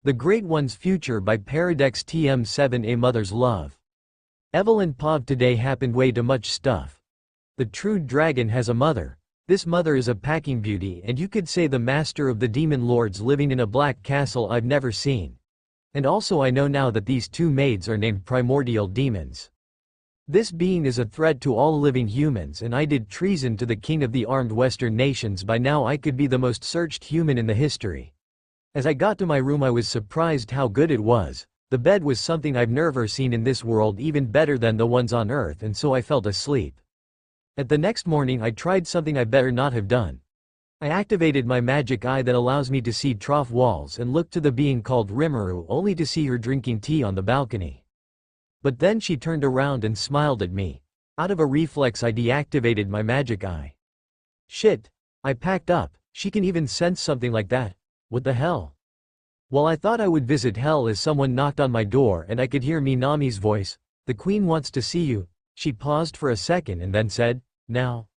The Great One's Future by ParadexTM 7A Mother's Love. Evelyn Pov today happened way too much stuff. The true dragon has a mother. This mother is a packing beauty and you could say the master of the demon lords living in a black castle I've never seen. And also I know now that these two maids are named primordial demons. This being is a threat to all living humans and I did treason to the king of the armed western nations. By now I could be the most searched human in the history. As I got to my room I was surprised how good it was. The bed was something I've never seen in this world, even better than the ones on Earth, and so I fell asleep. At the next morning I tried something I better not have done. I activated my magic eye that allows me to see trough walls and looked to the being called Rimuru only to see her drinking tea on the balcony. But then she turned around and smiled at me. Out of a reflex I deactivated my magic eye. Shit. I packed up. She can even sense something like that. What the hell? Well, I thought I would visit hell as someone knocked on my door and I could hear Minami's voice. The queen wants to see you. She paused for a second and then said, now.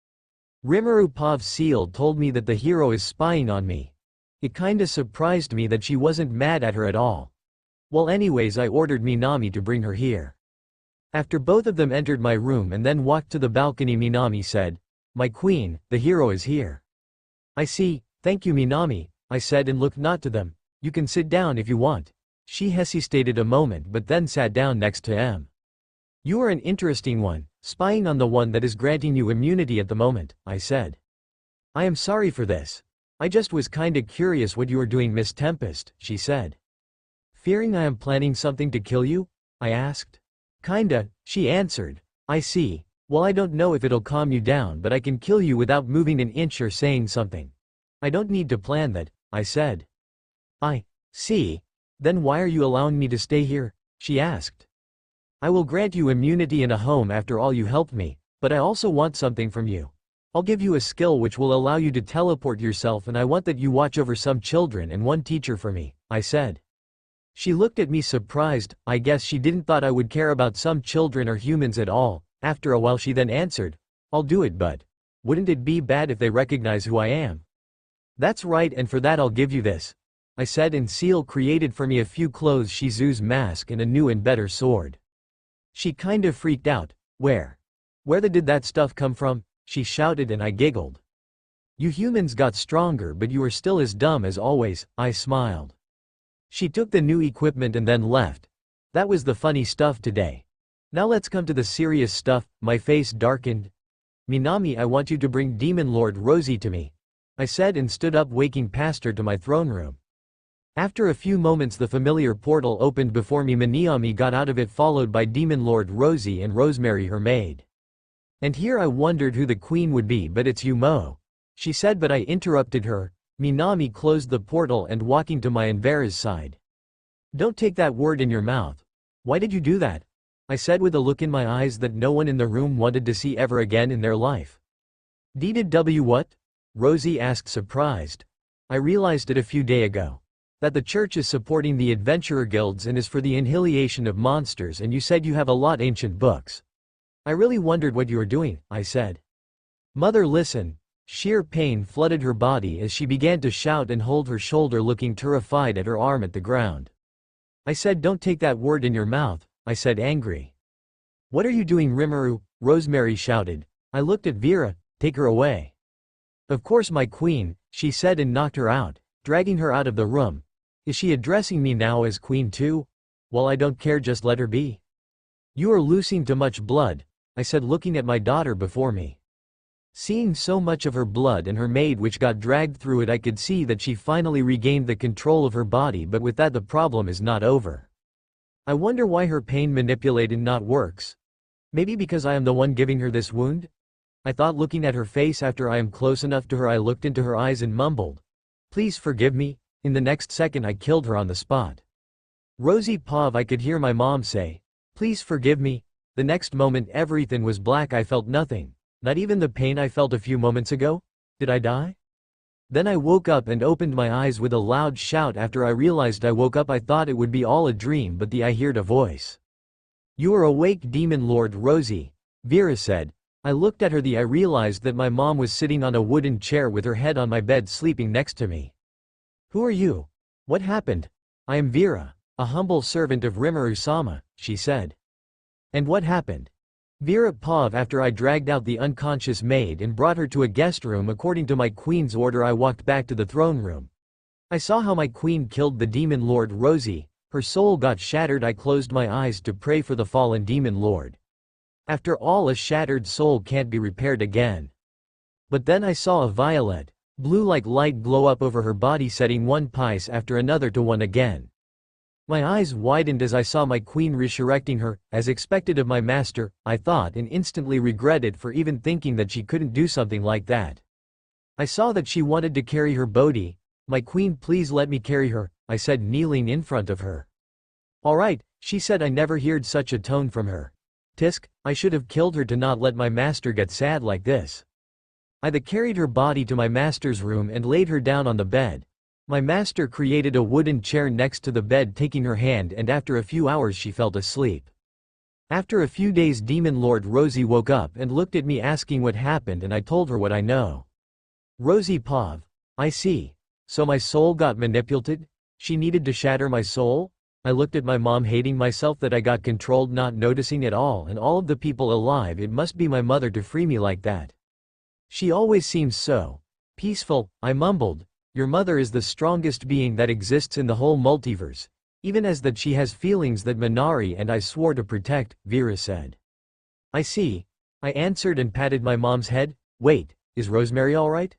Rimuru Pov's seal told me that the hero is spying on me. It kinda surprised me that she wasn't mad at her at all. Well, anyways, I ordered Minami to bring her here. After both of them entered my room and then walked to the balcony, Minami said, my queen, the hero is here. I see, thank you Minami, I said and looked not to them. You can sit down if you want. She hesitated a moment but then sat down next to M. You are an interesting one, spying on the one that is granting you immunity at the moment, I said. I am sorry for this. I just was kinda curious what you are doing, Miss Tempest, she said. Fearing I am planning something to kill you? I asked. Kinda, she answered. I see. Well, I don't know if it'll calm you down, but I can kill you without moving an inch or saying something. I don't need to plan that, I said. I see. Then why are you allowing me to stay here? She asked. I will grant you immunity and a home after all you helped me, but I also want something from you. I'll give you a skill which will allow you to teleport yourself, and I want that you watch over some children and one teacher for me, I said. She looked at me surprised. I guess she didn't thought I would care about some children or humans at all. After a while she then answered, I'll do it, but wouldn't it be bad if they recognize who I am? That's right, and for that I'll give you this, I said, and Seal created for me a few clothes, Shizu's mask and a new and better sword. She kind of freaked out. Where did that stuff come from? She shouted and I giggled. You humans got stronger but you are still as dumb as always, I smiled. She took the new equipment and then left. That was the funny stuff today. Now let's come to the serious stuff. My face darkened. Minami, I want you to bring Demon Lord Rosie to me, I said and stood up, waking past her to my throne room. After a few moments the familiar portal opened before me. Minami got out of it, followed by Demon Lord Rosie and Rosemary her maid. And here I wondered who the queen would be, but it's you, Mo, she said, but I interrupted her. Minami closed the portal and walking to my and Vera's side. Don't take that word in your mouth. Why did you do that? I said with a look in my eyes that no one in the room wanted to see ever again in their life. DW what? Rosie asked, surprised. I realized it a few days ago. That the church is supporting the adventurer guilds and is for the annihilation of monsters, and you said you have a lot ancient books. I really wondered what you were doing, I said. Mother, listen. Sheer pain flooded her body as she began to shout and hold her shoulder, looking terrified at her arm at the ground. I said, don't take that word in your mouth, I said, angry. What are you doing, Rimuru? Rosemary shouted. I looked at Vera. Take her away. Of course, my queen, she said and knocked her out, dragging her out of the room. Is she addressing me now as queen too? Well, I don't care, just let her be. You are losing too much blood, I said, looking at my daughter before me. Seeing so much of her blood and her maid which got dragged through it, I could see that she finally regained the control of her body, but with that the problem is not over. I wonder why her pain manipulated not works. Maybe because I am the one giving her this wound? I thought, looking at her face. After I am close enough to her I looked into her eyes and mumbled, please forgive me. In the next second I killed her on the spot. Rosie Pov, I could hear my mom say, please forgive me. The next moment everything was black. I felt nothing. Not even the pain I felt a few moments ago. Did I die? Then I woke up and opened my eyes with a loud shout. After I realized I woke up I thought it would be all a dream, but I heard a voice. You are awake, Demon Lord Rosie, Vera said. I looked at her. I realized that my mom was sitting on a wooden chair with her head on my bed, sleeping next to me. Who are you? What happened? I am Vera, a humble servant of Rimuru-sama, she said. And what happened? Vera paused after I dragged out the unconscious maid and brought her to a guest room. According to my queen's order, I walked back to the throne room. I saw how my queen killed the demon lord Rosie. Her soul got shattered. I closed my eyes to pray for the fallen demon lord. After all, a shattered soul can't be repaired again. But then I saw a violet, blue-like light glow up over her body, setting one piece after another to one again. My eyes widened as I saw my queen resurrecting her, as expected of my master, I thought, and instantly regretted for even thinking that she couldn't do something like that. I saw that she wanted to carry her body. My queen, please let me carry her, I said, kneeling in front of her. Alright, she said. I never heard such a tone from her. Tisk, I should have killed her to not let my master get sad like this. I carried her body to my master's room and laid her down on the bed. My master created a wooden chair next to the bed, taking her hand, and after a few hours she fell asleep. After a few days, Demon Lord Rosie woke up and looked at me asking what happened, and I told her what I know. Rosie paused. I see. So my soul got manipulated? She needed to shatter my soul? I looked at my mom, hating myself that I got controlled, not noticing at all, and all of the people alive. It must be my mother to free me like that. She always seems so peaceful, I mumbled. Your mother is the strongest being that exists in the whole multiverse, even as that she has feelings that Minari and I swore to protect, Vera said. I see. I answered and patted my mom's head. Wait, is Rosemary alright?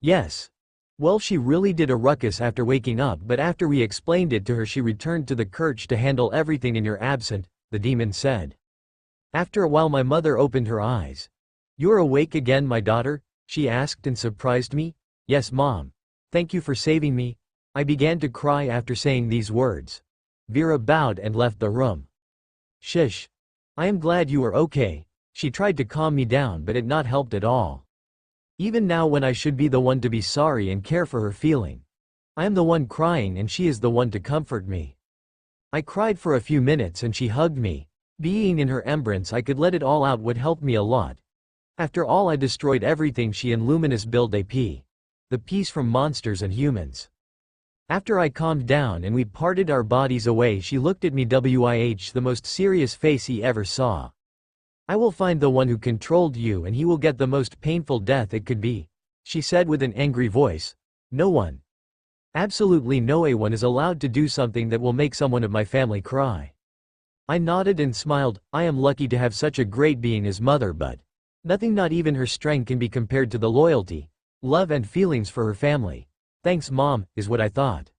Yes. Well, she really did a ruckus after waking up, but after we explained it to her, she returned to the church to handle everything in your absence, the demon said. After a while, my mother opened her eyes. You're awake again, my daughter? She asked and surprised me. Yes, Mom. Thank you for saving me. I began to cry after saying these words. Vera bowed and left the room. Shish. I am glad you are okay. She tried to calm me down, but it not helped at all. Even now, when I should be the one to be sorry and care for her feeling, I am the one crying and she is the one to comfort me. I cried for a few minutes and she hugged me. Being in her embrace, I could let it all out. What helped me a lot. After all, I destroyed everything she and Luminous built AP. The peace from monsters and humans. After I calmed down and we parted our bodies away, she looked at me with the most serious face he ever saw. I will find the one who controlled you and he will get the most painful death it could be, she said with an angry voice. No one. Absolutely no one is allowed to do something that will make someone of my family cry. I nodded and smiled. I am lucky to have such a great being as mother, but nothing, not even her strength, can be compared to the loyalty, love and feelings for her family. Thanks, Mom, is what I thought.